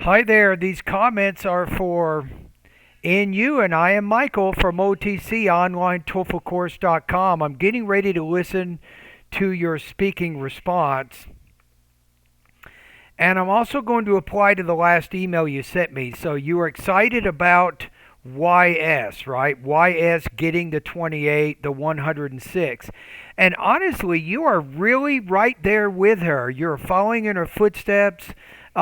Hi there. These comments are for NU, and I am Michael from OTC Online TOEFLcourse.com. I'm getting ready to listen to your speaking response, and I'm also going to apply to the last email you sent me. So you are excited about YS, right? YS getting the 28, the 106. And honestly, you are really right there with her. You're following in her footsteps.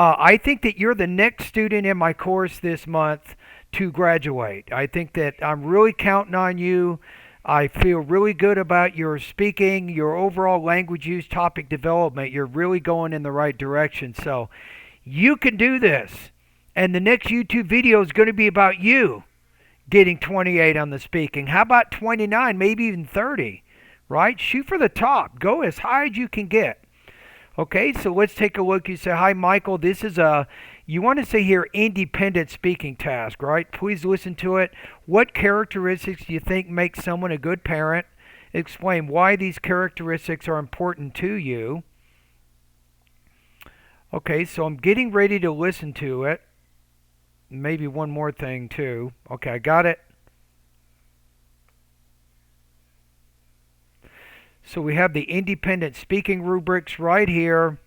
I think that you're the next student in my course this month to graduate. I think that I'm really counting on you. I feel really good about your speaking, your overall language use, topic development. You're really going in the right direction. So you can do this. And the next YouTube video is going to be about you getting 28 on the speaking. How about 29, maybe even 30, right? Shoot for the top. Go as high as you can get. Okay, so let's take a look. You say, hi, Michael. This is you want to say here, independent speaking task, right? Please listen to it. What characteristics do you think make someone a good parent? Explain why these characteristics are important to you. Okay, so I'm getting ready to listen to it. Maybe one more thing, too. Okay, I got it. So we have the independent speaking rubrics right here.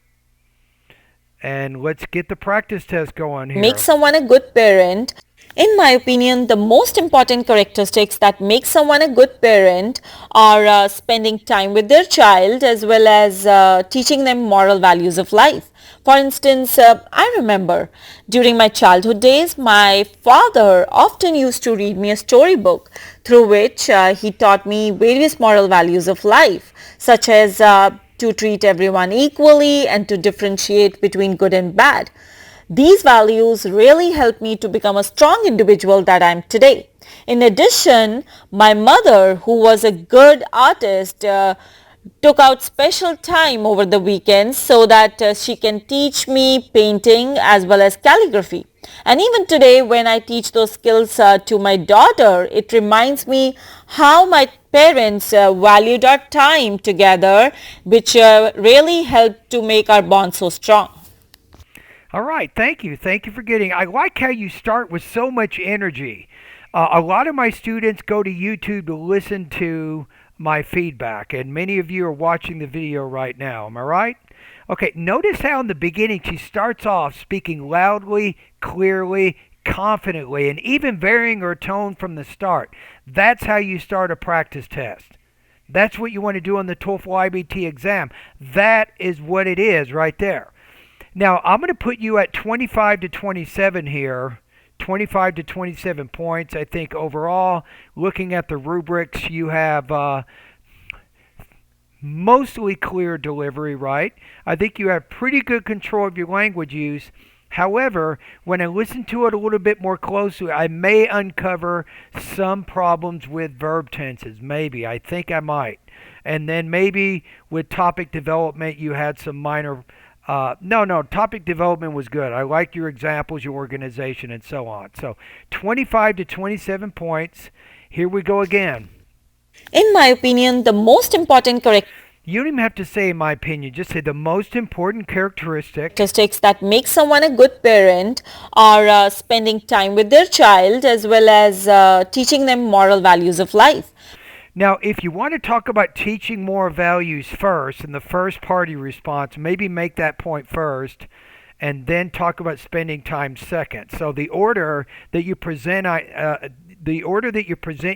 And let's get the practice test going Make here. someone a good parent. In my opinion, the most important characteristics that make someone a good parent are spending time with their child as well as teaching them moral values of life. For instance, I remember during my childhood days, my father often used to read me a storybook through which he taught me various moral values of life, such as to treat everyone equally and to differentiate between good and bad. These values really helped me to become a strong individual that I am today. In addition, my mother, who was a good artist, took out special time over the weekends so that she can teach me painting as well as calligraphy. And even today, when I teach those skills to my daughter, it reminds me how my parents valued our time together, which really helped to make our bond so strong. All right, thank you. Thank you for getting. I like how you start with so much energy. A lot of my students go to YouTube to listen to my feedback, and many of you are watching the video right now. Am I right? Okay, notice how in the beginning she starts off speaking loudly, clearly, confidently, and even varying her tone from the start. That's how you start a practice test. That's what you want to do on the TOEFL IBT exam. That is what it is right there. Now, I'm going to put you at 25 to 27 here. 25 to 27 points, I think, overall. Looking at the rubrics, you have mostly clear delivery, right? I think you have pretty good control of your language use. However, when I listen to it a little bit more closely, I may uncover some problems with verb tenses. Maybe. I think I might. And then maybe with topic development, you had some minor. No, topic development was good. I liked your examples, your organization, and so on. So 25 to 27 points. Here we go again. In my opinion, the most important You don't even have to say, in my opinion, just say the most important characteristic. characteristics that make someone a good parent are spending time with their child as well as teaching them moral values of life. Now, if you want to talk about teaching more values first in the first party response, maybe make that point first and then talk about spending time second. So the order that you present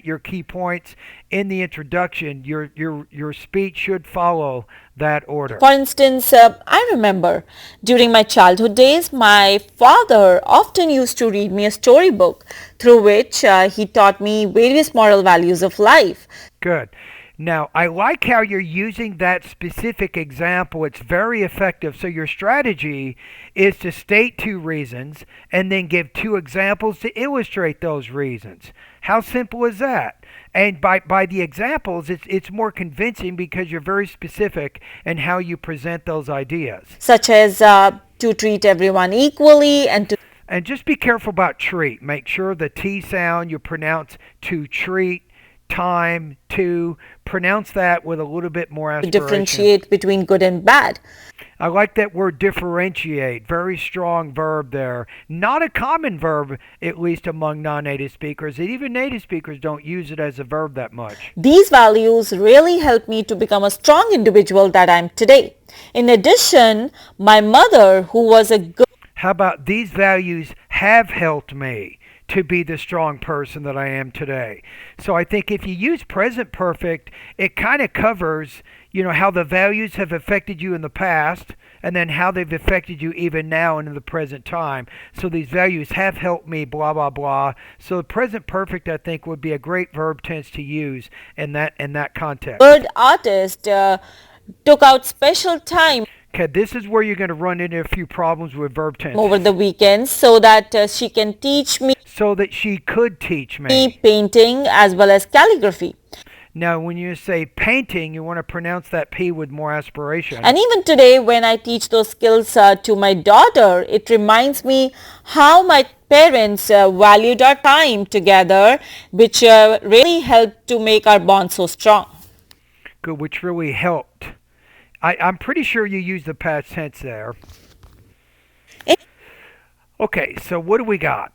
your key points in the introduction, your speech should follow that order. For instance, I remember during my childhood days, my father often used to read me a storybook through which he taught me various moral values of life. Good. Now, I like how you're using that specific example. It's very effective. So, your strategy is to state two reasons and then give two examples to illustrate those reasons. How simple is that? And by the examples, it's more convincing because you're very specific in how you present those ideas. Such as to treat everyone equally and to And just be careful about treat. Make sure the T sound you pronounce to treat, time, to pronounce that with a little bit more to aspiration. differentiate between good and bad. I like that word differentiate. Very strong verb there. Not a common verb, at least among non native speakers. And even native speakers don't use it as a verb that much. These values really helped me to become a strong individual that I am today. In addition, my mother, who was a good How about these values have helped me to be the strong person that I am today? So I think if you use present perfect, it kind of covers, how the values have affected you in the past and then how they've affected you even now and in the present time. So these values have helped me, blah, blah, blah. So the present perfect, I think, would be a great verb tense to use in that context. artist, took out special time Okay, this is where you're going to run into a few problems with verb over tenses. the weekends so that she can teach me So that she could teach me. painting as well as calligraphy. Now, when you say painting, you want to pronounce that P with more aspiration. And even today, when I teach those skills to my daughter, it reminds me how my parents valued our time together, which really helped to make our bond so strong. Good, which really helped. I'm pretty sure you used the past tense there. Okay, so what do we got?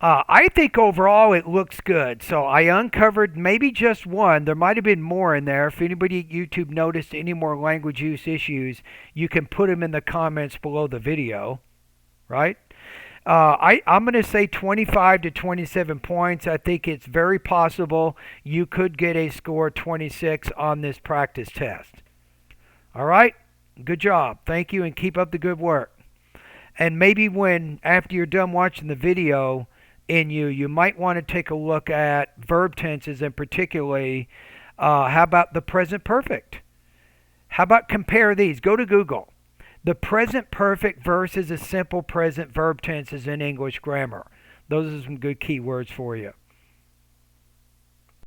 I think overall it looks good. So I uncovered maybe just one. There might have been more in there. If anybody at YouTube noticed any more language use issues, you can put them in the comments below the video, right? I'm going to say 25 to 27 points. I think it's very possible you could get a score 26 on this practice test. All right? Good job. Thank you and keep up the good work. And maybe after you're done watching the video, you might want to take a look at verb tenses and particularly, how about the present perfect? How about compare these? Go to Google. The present perfect versus a simple present verb tenses in English grammar. Those are some good keywords for you.